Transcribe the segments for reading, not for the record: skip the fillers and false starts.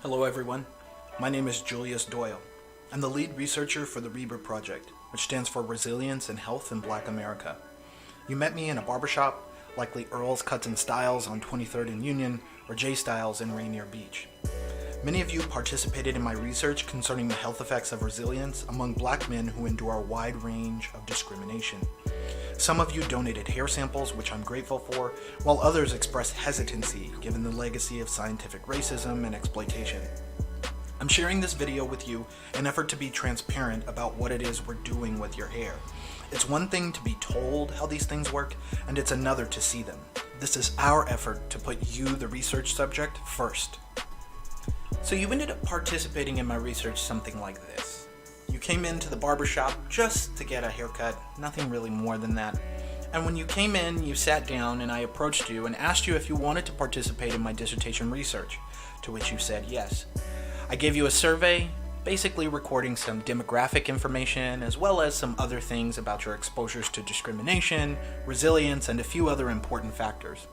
Hello everyone, my name is Julius Doyle. I'm the lead researcher for the RHIBA Project, which stands for Resilience and Health in Black America. You met me in a barbershop, likely Earl's Cuts and Styles on 23rd and Union, or J Styles in Rainier Beach. Many of you participated in my research concerning the health effects of resilience among black men who endure a wide range of discrimination. Some of you donated hair samples, which I'm grateful for, while others expressed hesitancy given the legacy of scientific racism and exploitation. I'm sharing this video with you in an effort to be transparent about what it is we're doing with your hair. It's one thing to be told how these things work, and it's another to see them. This is our effort to put you, the research subject, first. So you ended up participating in my research something like this. You came into the barbershop just to get a haircut, nothing really more than that. And when you came in, you sat down and I approached you and asked you if you wanted to participate in my dissertation research, to which you said yes. I gave you a survey, basically recording some demographic information as well as some other things about your exposures to discrimination, resilience, and a few other important factors.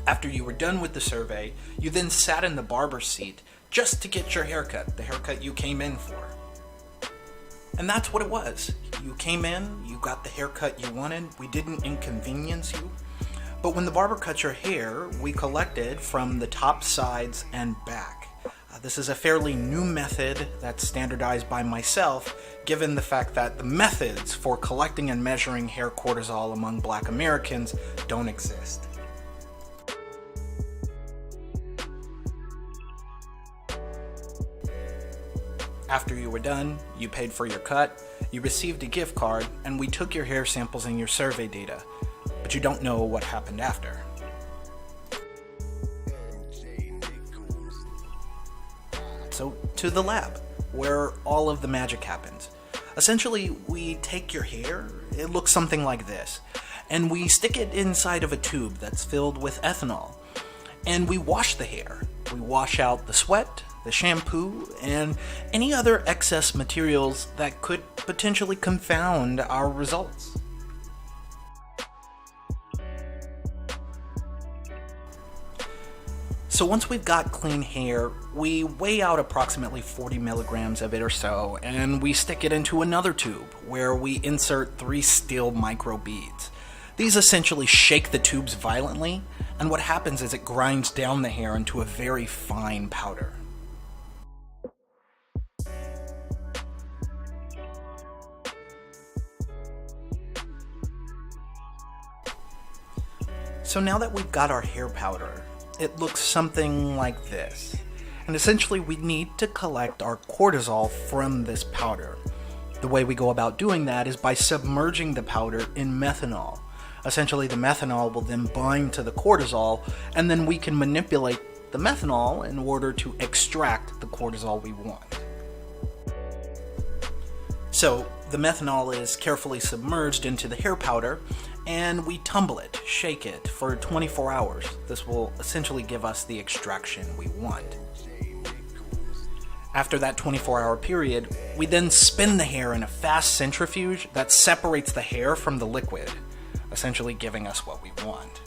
After you were done with the survey, you then sat in the barber's seat just to get your haircut, the haircut you came in for. And that's what it was. You came in, you got the haircut you wanted, we didn't inconvenience you. But when the barber cut your hair, we collected from the top, sides, and back. This is a fairly new method that's standardized by myself, given the fact that the methods for collecting and measuring hair cortisol among black Americans don't exist. After you were done, you paid for your cut, you received a gift card, and we took your hair samples and your survey data, but you don't know what happened after. So to the lab, where all of the magic happens. Essentially, we take your hair, it looks something like this, and we stick it inside of a tube that's filled with ethanol, and we wash the hair. We wash out the sweat, the shampoo, and any other excess materials that could potentially confound our results. So once we've got clean hair, we weigh out approximately 40 milligrams of it or so, and we stick it into another tube where we insert 3 steel micro beads. These essentially shake the tubes violently, and what happens is it grinds down the hair into a very fine powder. So now that we've got our hair powder, it looks something like this. And essentially we need to collect our cortisol from this powder. The way we go about doing that is by submerging the powder in methanol. Essentially the methanol will then bind to the cortisol, and then we can manipulate the methanol in order to extract the cortisol we want. So the methanol is carefully submerged into the hair powder, and we tumble it, shake it for 24 hours. This will essentially give us the extraction we want. After that 24-hour period, we then spin the hair in a fast centrifuge that separates the hair from the liquid, essentially giving us what we want.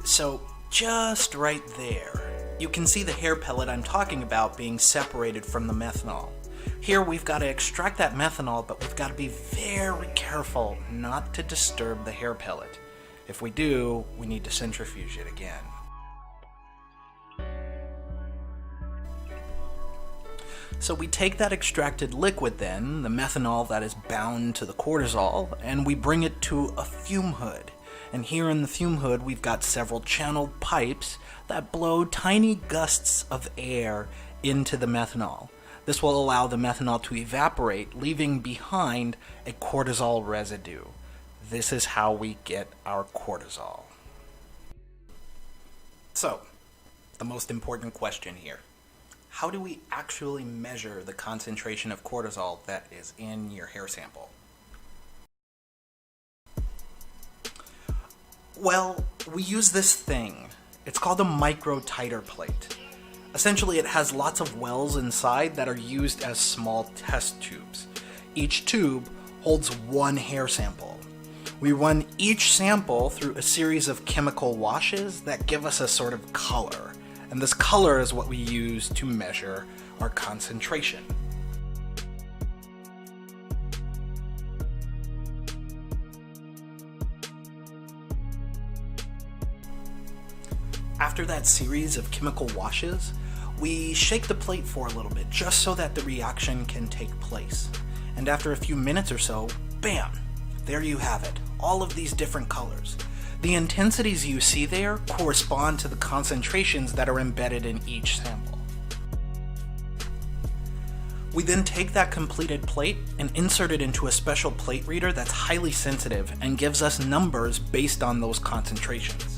So just right there, you can see the hair pellet I'm talking about being separated from the methanol. Here we've got to extract that methanol, but we've got to be very careful not to disturb the hair pellet. If we do, we need to centrifuge it again. So we take that extracted liquid then, the methanol that is bound to the cortisol, and we bring it to a fume hood. And here in the fume hood, we've got several channeled pipes that blow tiny gusts of air into the methanol. This will allow the methanol to evaporate, leaving behind a cortisol residue. This is how we get our cortisol. So, the most important question here. How do we actually measure the concentration of cortisol that is in your hair sample? Well, we use this thing. It's called a micro titer plate. Essentially, it has lots of wells inside that are used as small test tubes. Each tube holds one hair sample. We run each sample through a series of chemical washes that give us a sort of color, and this color is what we use to measure our concentration. After that series of chemical washes, we shake the plate for a little bit just so that the reaction can take place. And after a few minutes or so, bam! There you have it, all of these different colors. The intensities you see there correspond to the concentrations that are embedded in each sample. We then take that completed plate and insert it into a special plate reader that's highly sensitive and gives us numbers based on those concentrations.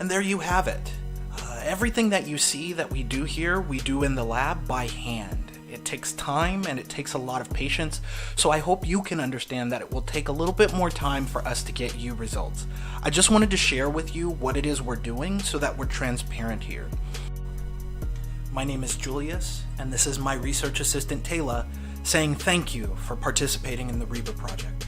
And there you have it. Everything that you see that we do here, we do in the lab by hand. It takes time and it takes a lot of patience, so I hope you can understand that it will take a little bit more time for us to get you results. I just wanted to share with you what it is we're doing so that we're transparent here. My name is Julius, and this is my research assistant Taylor saying thank you for participating in the RHIBA Project.